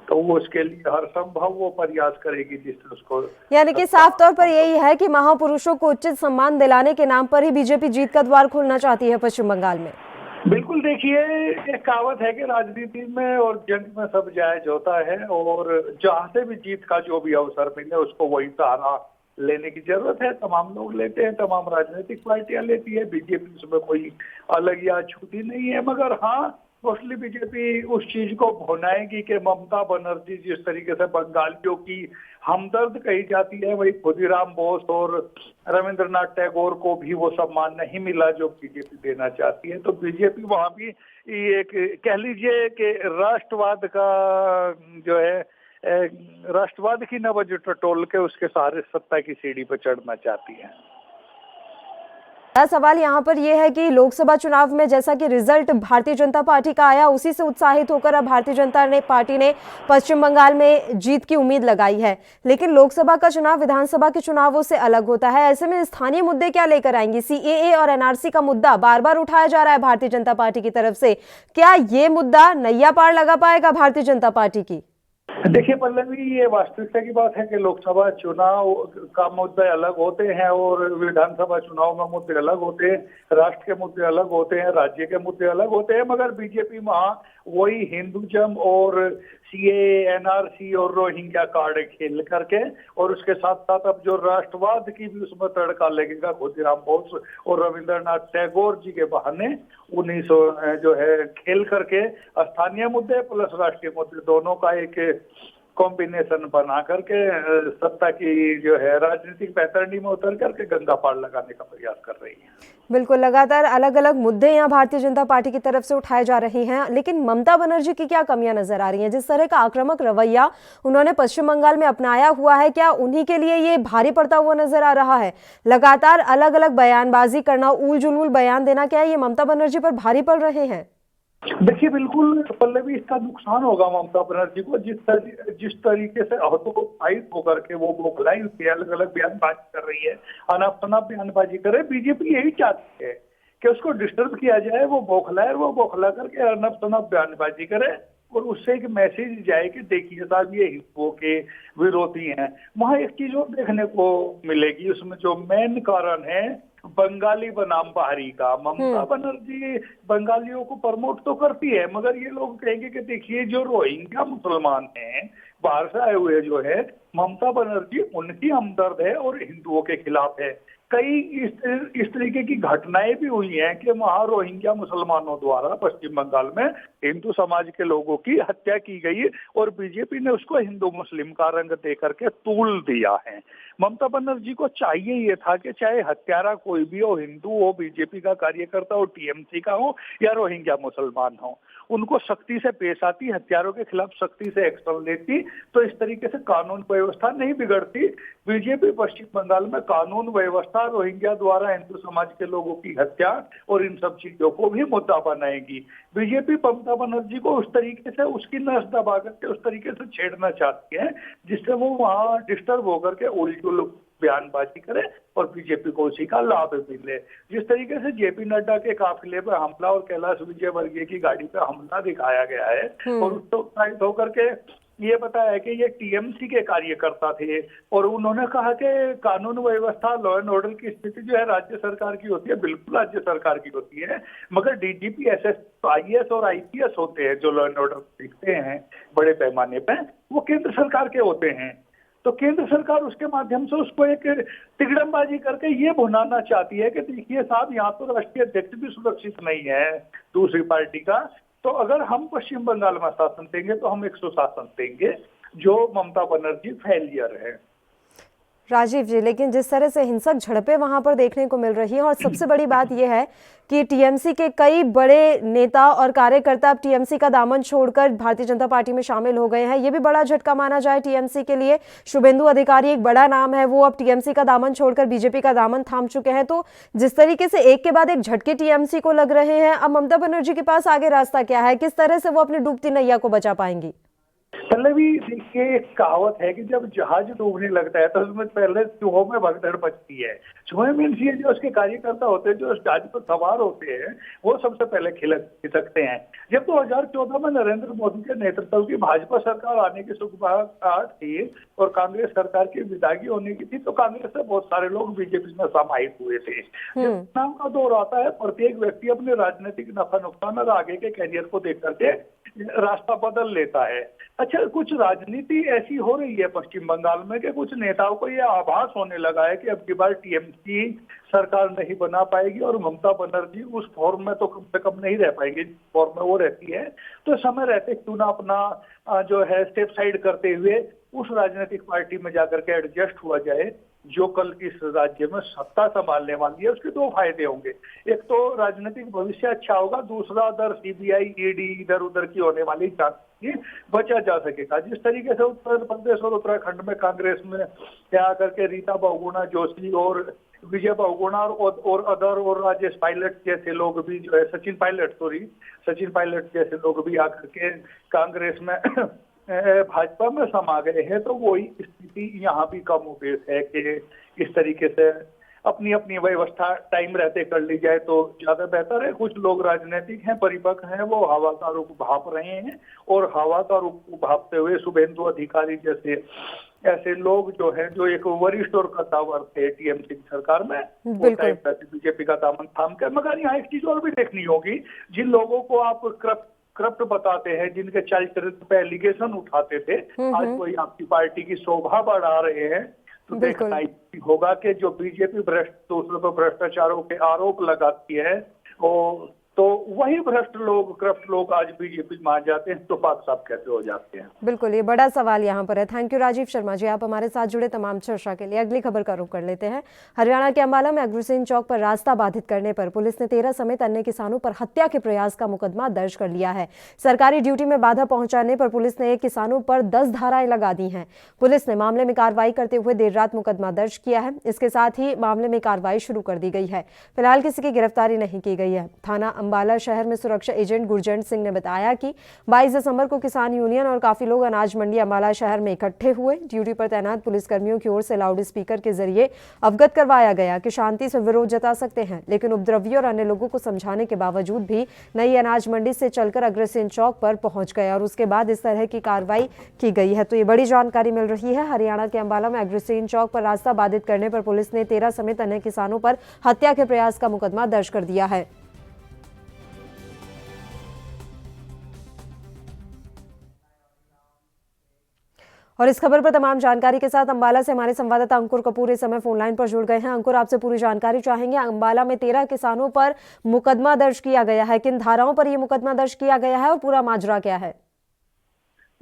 तो वो उसके लिए हर संभव वो प्रयास करेगी जिससे उसको, यानी कि साफ तौर पर यही है कि महापुरुषों को उचित सम्मान दिलाने के नाम पर ही बीजेपी जीत का द्वार खोलना चाहती है पश्चिम बंगाल में। बिल्कुल, देखिए एक कहावत है कि राजनीति में और जंग में सब जायज होता है और जहां से भी जीत का जो भी अवसर मिले उसको वही सहारा लेने की जरूरत है। तमाम लोग लेते हैं, तमाम राजनीतिक पार्टियां लेती है, बीजेपी उसमें कोई अलग या छूटी नहीं है। मगर हाँ, मोस्टली बीजेपी उस चीज को भुनाएगी कि ममता बनर्जी जिस तरीके से बंगालियों की हमदर्द कही जाती है, वही खुदीराम बोस और रविंद्रनाथ टैगोर को भी वो सम्मान नहीं मिला जो बीजेपी देना चाहती है। तो बीजेपी वहां भी एक कह लीजिए कि राष्ट्रवाद का जो है राष्ट्रवाद की नब्ज टटोल के उसके सहारे सत्ता की सीढ़ी पर चढ़ना चाहती है। सवाल यहाँ पर यह है कि लोकसभा चुनाव में जैसा कि रिजल्ट भारतीय जनता पार्टी का आया, उसी से उत्साहित होकर अब भारतीय जनता पार्टी ने पश्चिम बंगाल में जीत की उम्मीद लगाई है। लेकिन लोकसभा का चुनाव विधानसभा के चुनावों से अलग होता है। ऐसे में स्थानीय मुद्दे क्या लेकर आएंगी? सीएए और एनआरसी का मुद्दा बार बार उठाया जा रहा है भारतीय जनता पार्टी की तरफ से। क्या ये मुद्दा नैया पार लगा पाएगा भारतीय जनता पार्टी की? देखिए पल्लवी, ये वास्तविकता की बात है कि लोकसभा चुनाव का मुद्दे अलग होते हैं और विधानसभा चुनाव में मुद्दे अलग होते हैं, राष्ट्र के मुद्दे अलग होते हैं, राज्य के मुद्दे अलग होते हैं। मगर बीजेपी वहां वही हिंदुज़म और सीएए, एनआरसी और रोहिंग्या कार्ड खेल करके और उसके साथ साथ अब जो राष्ट्रवाद की भी उसमें तड़का लगेगा खुदीराम बोस और रविंद्रनाथ टैगोर जी के बहाने 1900 जो है खेल करके स्थानीय मुद्दे प्लस राष्ट्रीय मुद्दे दोनों का एक कॉम्बिनेशन बना करके सत्ता की जो है राजनीतिक पैतरनी में उतर करके गंगा पार लगाने का प्रयास कर रही है। बिल्कुल, लगातार अलग अलग मुद्दे यहाँ भारतीय जनता पार्टी की तरफ से उठाए जा रहे हैं। लेकिन ममता बनर्जी की क्या कमियां नजर आ रही हैं? जिस तरह का आक्रामक रवैया उन्होंने पश्चिम बंगाल में अपनाया हुआ है, क्या उन्हीं के लिए ये भारी पड़ता हुआ नजर आ रहा है? लगातार अलग अलग बयानबाजी करना, उल जुलूल बयान देना, क्या ये ममता बनर्जी पर भारी पड़ रहे हैं? देखिए बिल्कुल पल्लवी, इसका नुकसान होगा ममता बनर्जी को। जिस तरीके से हतोत्साहित होकर के वो बौखलाई होती है, अलग अलग बयानबाजी कर रही है, अनाप शनाप बयानबाजी करे। बीजेपी यही चाहती है कि उसको डिस्टर्ब किया जाए, वो बौखलाए, वो बौखला करके अनाप शनाप बयानबाजी करे और उससे एक मैसेज जाए कि देखिए साहब ये हिंदुओं के विरोधी हैं। वहां एक चीज और देखने को मिलेगी, उसमें जो मेन कारण है बंगाली बनाम बाहरी का। ममता बनर्जी बंगालियों को प्रमोट तो करती है, मगर ये लोग कहेंगे कि देखिए जो रोहिंग्या मुसलमान हैं बाहर से आए हुए जो है, ममता बनर्जी उनकी हमदर्द है और हिंदुओं के खिलाफ है। कई इस तरीके की घटनाएं भी हुई हैं कि वहां रोहिंग्या मुसलमानों द्वारा पश्चिम बंगाल में हिंदू समाज के लोगों की हत्या की गई और बीजेपी ने उसको हिंदू मुस्लिम का रंग दे करके तूल दिया है। ममता बनर्जी को चाहिए ये था कि चाहे हत्यारा कोई भी हो, हिंदू हो, बीजेपी का कार्यकर्ता हो, टीएमसी का हो या रोहिंग्या मुसलमान हो, उनको सख्ती से पेश आती, हथियारों के खिलाफ सख्ती से एक्शन लेती, तो इस तरीके से कानून व्यवस्था नहीं बिगड़ती। बीजेपी पश्चिम बंगाल में कानून व्यवस्था, रोहिंग्या द्वारा हिंदू समाज के लोगों की हत्या और इन सब चीजों को भी मुद्दा बनाएगी। बीजेपी ममता बनर्जी को उस तरीके से उसकी नस दबा करके उस तरीके से छेड़ना चाहती है जिससे वो वहां डिस्टर्ब होकर के उलझुल बयानबाजी करे और बीजेपी को उसी का लाभ मिले। जिस तरीके से जेपी नड्डा के काफिले पर हमला और कैलाश विजयवर्गीय की गाड़ी पर हमला दिखाया गया है और उससे उत्साहित होकर के ये बताया कि ये टीएमसी के कार्यकर्ता थे और उन्होंने कहा कि कानून व्यवस्था, लॉ एंड ऑर्डर की स्थिति जो है राज्य सरकार की होती है, बिल्कुल राज्य सरकार की होती है, मगर डीजीपी, आईएएस और आईपीएस होते हैं जो लॉ एंड ऑर्डर देखते हैं बड़े पैमाने पर, वो केंद्र सरकार के होते हैं। तो केंद्र सरकार उसके माध्यम से उसको एक तिगड़मबाजी करके ये भुनाना चाहती है कि देखिए साहब, यहाँ तो राष्ट्रीय अध्यक्ष भी सुरक्षित नहीं है दूसरी पार्टी का, तो अगर हम पश्चिम बंगाल में शासन देंगे तो हम एक सुशासन देंगे, जो ममता बनर्जी फेलियर है। राजीव जी, लेकिन जिस तरह से हिंसक झड़पें वहां पर देखने को मिल रही हैं और सबसे बड़ी बात यह है कि टीएमसी के कई बड़े नेता और कार्यकर्ता अब टीएमसी का दामन छोड़कर भारतीय जनता पार्टी में शामिल हो गए हैं। ये भी बड़ा झटका माना जाए टीएमसी के लिए। शुभेंदु अधिकारी एक बड़ा नाम है, वो अब टीएमसी का दामन छोड़कर बीजेपी का दामन थाम चुके हैं। तो जिस तरीके से एक के बाद एक झटके टीएमसी को लग रहे हैं, अब ममता बनर्जी के पास आगे रास्ता क्या है? किस तरह से वो अपनी डूबती नैया को बचा पाएंगी? पहले भी देखिए, एक कहावत है कि जब जहाज डूबने लगता है तो उसमें पहले चूहों में भगदड़ मचती है। चूहे मीन्स ये जो उसके कार्यकर्ता होते हैं, जो उस जहाज पर सवार होते हैं, वो सबसे पहले खिसकते हैं। जब 2014 में नरेंद्र मोदी के नेतृत्व की भाजपा सरकार आने की सुखबरात थी और कांग्रेस सरकार की विदाई होने की थी, तो कांग्रेस से बहुत सारे लोग बीजेपी में समाहित हुए थे। जब चुनाव का दौर आता है, प्रत्येक व्यक्ति अपने राजनीतिक नफा नुकसान और आगे के कैरियर को देख करके रास्ता बदल लेता है। अच्छा, कुछ राजनीति ऐसी हो रही है पश्चिम बंगाल में कि कुछ नेताओं को यह आभास होने लगा है कि अब की बार टीएमसी सरकार नहीं बना पाएगी और ममता बनर्जी उस फॉर्म में तो कम से कम नहीं रह पाएगी फॉर्म में वो रहती है। तो समय रहते क्यों ना अपना जो है स्टेप साइड करते हुए उस राजनीतिक पार्टी में जाकर के एडजस्ट हुआ जाए जो कल इस राज्य में सत्ता संभालने वाली है। उसके दो फायदे होंगे, एक तो राजनीतिक भविष्य अच्छा होगा, दूसरा अदर सीबीआई, ईडी इधर उधर की होने वाली जांच से बचा जा सकेगा। जिस तरीके से उत्तर प्रदेश और उत्तराखंड में कांग्रेस में क्या करके रीता बहुगुणा जोशी और विजय बहुगुणा और अदर और राजेश पायलट जैसे लोग भी जो है सचिन पायलट जैसे लोग भी आकर के कांग्रेस में भाजपा में समा गए हैं, तो वही स्थिति यहाँ भी कम पेश है कि इस तरीके से अपनी अपनी व्यवस्था टाइम रहते कर ली जाए तो ज्यादा बेहतर है। कुछ लोग राजनीतिक हैं, परिपक्व हैं, वो हवा का रुख भाप रहे हैं और हवा का रुख भापते हुए शुभेंदु अधिकारी जैसे ऐसे लोग जो है, जो एक वरिष्ठ और कद्दावर थे टीएमसी की सरकार में, बीजेपी का दामन थाम कर। मगर यहाँ एक चीज और भी देखनी होगी, जिन लोगों को आप करप्ट बताते हैं, जिनके चरित्र पे एलिगेशन उठाते थे, आज वही आपकी पार्टी की शोभा बढ़ा रहे हैं। तो देखना होगा कि जो बीजेपी दूसरों पर भ्रष्टाचारों के आरोप लगाती है, तो वही भ्रष्ट लोग, करप्ट लोग आज बीजेपी में आ जाते हैं, तो बात साफ कैसे हो जाते हैं? बिल्कुल, ये बड़ा सवाल यहाँ पर है। थैंक यू राजीव शर्मा जी, आप हमारे साथ जुड़े तमाम चर्चा के लिए। अगली खबर का रुख कर लेते हैं। हरियाणा के अंबाला में अग्रसेन चौक पर रास्ता बाधित करने पर पुलिस ने 13 समेत अन्य किसानों पर हत्या के प्रयास का मुकदमा दर्ज कर लिया है। सरकारी ड्यूटी में बाधा पहुंचाने पर पुलिस ने एक किसानों पर 10 धाराएं लगा दी हैं। पुलिस ने मामले में कार्रवाई करते हुए देर रात मुकदमा दर्ज किया है। इसके साथ ही मामले में कार्रवाई शुरू कर दी गई है। फिलहाल किसी की गिरफ्तारी नहीं की गई है। थाना अंबाला शहर में सुरक्षा एजेंट गुरजंट सिंह ने बताया कि 22 दिसंबर को किसान यूनियन और काफी लोग अनाज मंडी अंबाला शहर में इकट्ठे हुए। ड्यूटी पर तैनात पुलिसकर्मियों की ओर से लाउड स्पीकर के जरिए अवगत करवाया गया कि शांति से विरोध जता सकते हैं, लेकिन उपद्रवियों और अन्य लोगों को समझाने के बावजूद भी नई अनाज मंडी से चलकर अग्रसेन चौक पर पहुंच गए और उसके बाद इस तरह की कार्रवाई की गई है। तो ये बड़ी जानकारी मिल रही है। हरियाणा के अंबाला में अग्रसेन चौक पर रास्ता बाधित करने पर पुलिस ने 13 समेत अन्य किसानों पर हत्या के प्रयास का मुकदमा दर्ज कर दिया है। और इस खबर पर तमाम जानकारी के साथ अंबाला से हमारे संवाददाता अंकुर कपूर इस समय फोन लाइन पर जुड़ गए हैं। अंकुर, आपसे पूरी जानकारी चाहेंगे। अंबाला में 13 किसानों पर मुकदमा दर्ज किया गया है, किन धाराओं पर यह मुकदमा दर्ज किया गया है और पूरा माजरा क्या है?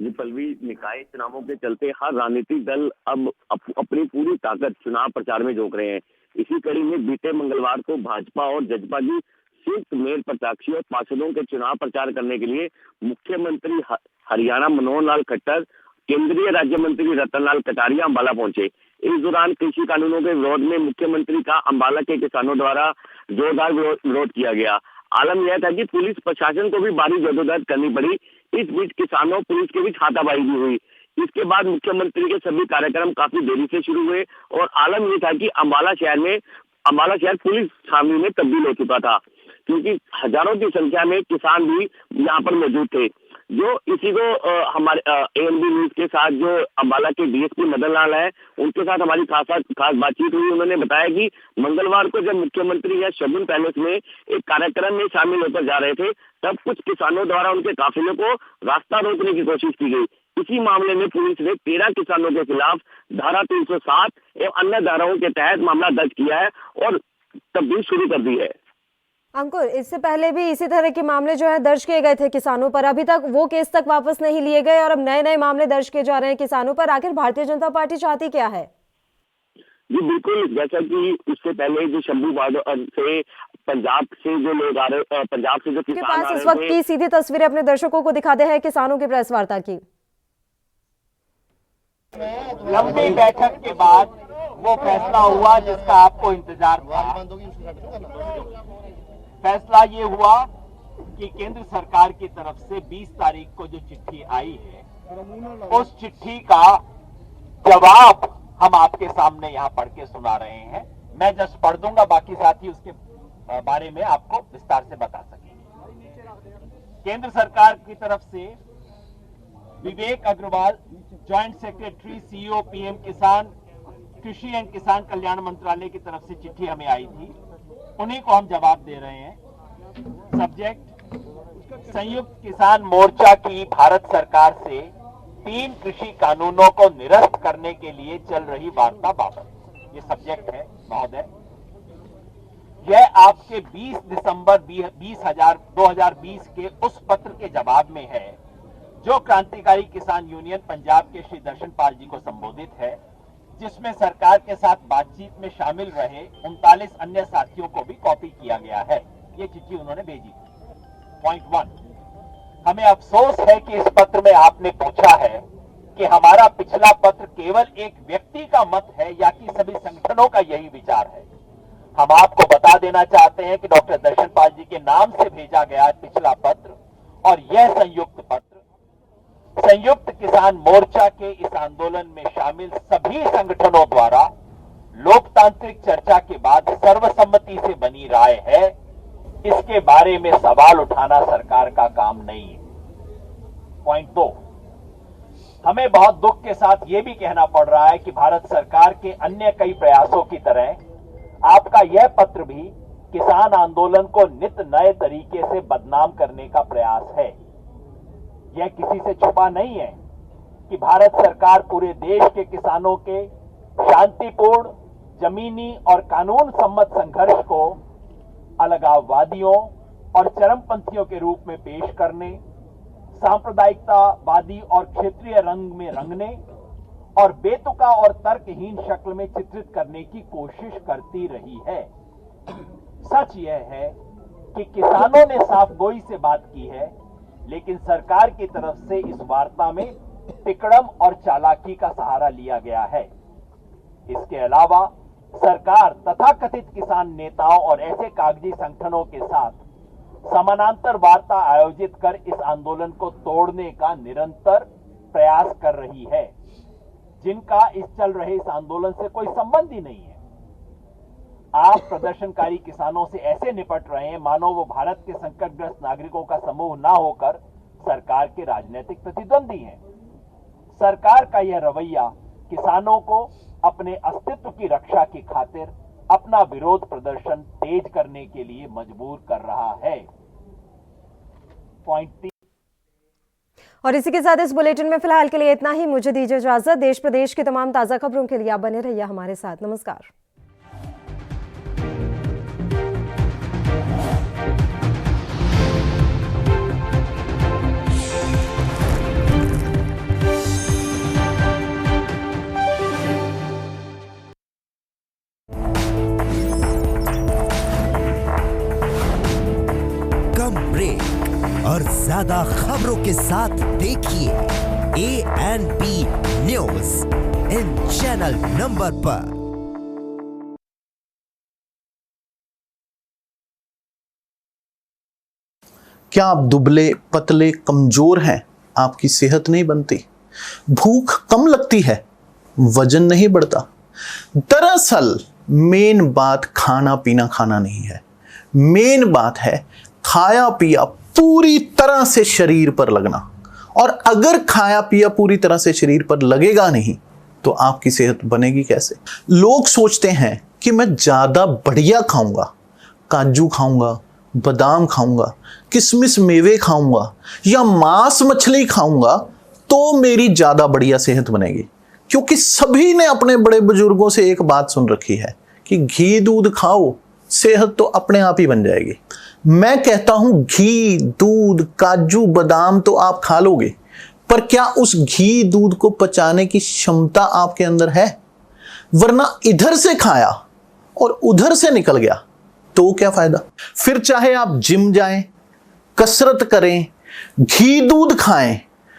जी पल्लवी, निकाय चुनावों के चलते हर राजनीतिक दल अब अपनी पूरी ताकत चुनाव प्रचार में झोंक रहे हैं। इसी कड़ी में बीते मंगलवार को भाजपा और जजपा की सिर्फ मेयर प्रत्याशी और पार्षदों के चुनाव प्रचार करने के लिए मुख्यमंत्री हरियाणा मनोहर लाल खट्टर, केंद्रीय राज्य मंत्री रतन लाल कटारिया अम्बाला पहुंचे। इस दौरान कृषि कानूनों के विरोध में मुख्यमंत्री का अम्बाला के किसानों द्वारा जोरदार विरोध किया गया। आलम यह था कि पुलिस प्रशासन को भी भारी जद्दोजहद करनी पड़ी। इस बीच किसानों पुलिस के बीच हाथापाई भी हुई। इसके बाद मुख्यमंत्री के सभी कार्यक्रम काफी देरी से शुरू हुए और आलम यह था कि अम्बाला शहर पुलिस छावनी में तब्दील हो चुका था, क्योंकि हजारों की संख्या में किसान भी यहाँ पर मौजूद थे। जो इसी को हमारे ANB न्यूज के साथ जो अम्बाला के DSP मदन लाल है, उनके साथ हमारी खास बातचीत हुई। उन्होंने बताया कि मंगलवार को जब मुख्यमंत्री या शगुन पैलेस में एक कार्यक्रम में शामिल होकर जा रहे थे, तब कुछ किसानों द्वारा उनके काफिले को रास्ता रोकने की कोशिश की गई। इसी मामले में पुलिस ने 13 किसानों के खिलाफ धारा 307 एवं अन्य धाराओं के तहत मामला दर्ज किया है और तफ्तीश शुरू कर दी है। अंकुर, इससे पहले भी इसी तरह के मामले जो है दर्ज किए गए थे किसानों पर, अभी तक वो केस तक वापस नहीं लिए गए और अब नए मामले दर्ज किए जा रहे हैं किसानों पर। आखिर भारतीय जनता पार्टी चाहती क्या है? जी बिल्कुल, जैसा कि उससे पहले जो शंभू बार्डर से पंजाब से जो लोग आ रहे, पंजाब से जो किसान आ रहे थे, इस वक्त की सीधी तस्वीरें अपने दर्शकों को दिखाते हैं किसानों की प्रेस वार्ता की। लंबी बैठक के बाद वो फैसला हुआ जिसका आपको इंतजार था। फैसला ये हुआ कि केंद्र सरकार की तरफ से 20 तारीख को जो चिट्ठी आई है, उस चिट्ठी का जवाब हम आपके सामने यहां पढ़ के सुना रहे हैं। मैं जस्ट पढ़ दूंगा, बाकी साथी उसके बारे में आपको विस्तार से बता सकेंगे। केंद्र सरकार की तरफ से Vivek Agarwal, joint secretary CEO PM किसान, कृषि एवं किसान कल्याण मंत्रालय की तरफ से चिट्ठी हमें आई थी, उन्हीं को हम जवाब दे रहे हैं। सब्जेक्ट: संयुक्त किसान मोर्चा की भारत सरकार से 3 कृषि कानूनों को निरस्त करने के लिए चल रही वार्ता बाबत। ये सब्जेक्ट है महोदय। यह आपके 20 दिसंबर 2020 के उस पत्र के जवाब में है जो क्रांतिकारी किसान यूनियन पंजाब के श्री दर्शन पाल जी को संबोधित है, जिसमें सरकार के साथ बातचीत में शामिल रहे 39 अन्य साथियों को भी कॉपी किया गया है। ये चिट्ठी उन्होंने भेजी थी। पॉइंट 1, हमें अफसोस है कि इस पत्र में आपने पूछा है कि हमारा पिछला पत्र केवल एक व्यक्ति का मत है या कि सभी संगठनों का यही विचार है। हम आपको बता देना चाहते हैं कि डॉक्टर दर्शन पाल जी के नाम से भेजा गया पिछला पत्र और यह संयुक्त पत्र संयुक्त किसान मोर्चा के इस आंदोलन में शामिल सभी संगठनों द्वारा लोकतांत्रिक चर्चा के बाद सर्वसम्मति से बनी राय है। इसके बारे में सवाल उठाना सरकार का काम नहीं है। पॉइंट 2, हमें बहुत दुख के साथ यह भी कहना पड़ रहा है कि भारत सरकार के अन्य कई प्रयासों की तरह आपका यह पत्र भी किसान आंदोलन को नित नए तरीके से बदनाम करने का प्रयास है। यह किसी से छुपा नहीं है कि भारत सरकार पूरे देश के किसानों के शांतिपूर्ण जमीनी और कानून सम्मत संघर्ष को अलगाववादियों और चरमपंथियों के रूप में पेश करने, सांप्रदायिकतावादी और क्षेत्रीय रंग में रंगने और बेतुका और तर्कहीन शक्ल में चित्रित करने की कोशिश करती रही है। सच यह है कि किसानों ने साफगोई से बात की है, लेकिन सरकार की तरफ से इस वार्ता में तिकड़म और चालाकी का सहारा लिया गया है। इसके अलावा सरकार तथाकथित किसान नेताओं और ऐसे कागजी संगठनों के साथ समानांतर वार्ता आयोजित कर इस आंदोलन को तोड़ने का निरंतर प्रयास कर रही है, जिनका इस चल रहे इस आंदोलन से कोई संबंध ही नहीं है। आप प्रदर्शनकारी किसानों से ऐसे निपट रहे हैं मानो वो भारत के संकटग्रस्त नागरिकों का समूह ना होकर सरकार के राजनीतिक प्रतिद्वंदी हैं। सरकार का यह रवैया किसानों को अपने अस्तित्व की रक्षा की खातिर अपना विरोध प्रदर्शन तेज करने के लिए मजबूर कर रहा है। पॉइंट 3। और इसी के साथ इस बुलेटिन में फिलहाल के लिए इतना ही। मुझे दीजिए इजाजत। देश प्रदेश की तमाम ताजा खबरों के लिए आप बने रहिए हमारे साथ। नमस्कार। ज्यादा खबरों के साथ देखिए ANP news in channel number पर। क्या आप दुबले पतले कमजोर हैं? आपकी सेहत नहीं बनती, भूख कम लगती है, वजन नहीं बढ़ता। दरअसल मेन बात खाना पीना खाना नहीं है, मेन बात है खाया पिया पूरी तरह से शरीर पर लगना। और अगर खाया पिया पूरी तरह से शरीर पर लगेगा नहीं तो आपकी सेहत बनेगी कैसे? लोग सोचते हैं कि मैं ज्यादा बढ़िया खाऊंगा, काजू खाऊंगा, बादाम खाऊंगा, किशमिश मेवे खाऊंगा या मांस मछली खाऊंगा तो मेरी ज्यादा बढ़िया सेहत बनेगी। क्योंकि सभी ने अपने बड़े बुजुर्गों से एक बात सुन रखी है कि घी दूध खाओ, सेहत तो अपने आप ही बन जाएगी। मैं कहता हूं घी दूध काजू बादाम तो आप खा लोगे, पर क्या उस घी दूध को पचाने की क्षमता आपके अंदर है? वरना इधर से खाया और उधर से निकल गया तो क्या फायदा? फिर चाहे आप जिम जाएं, कसरत करें, घी दूध खाएं,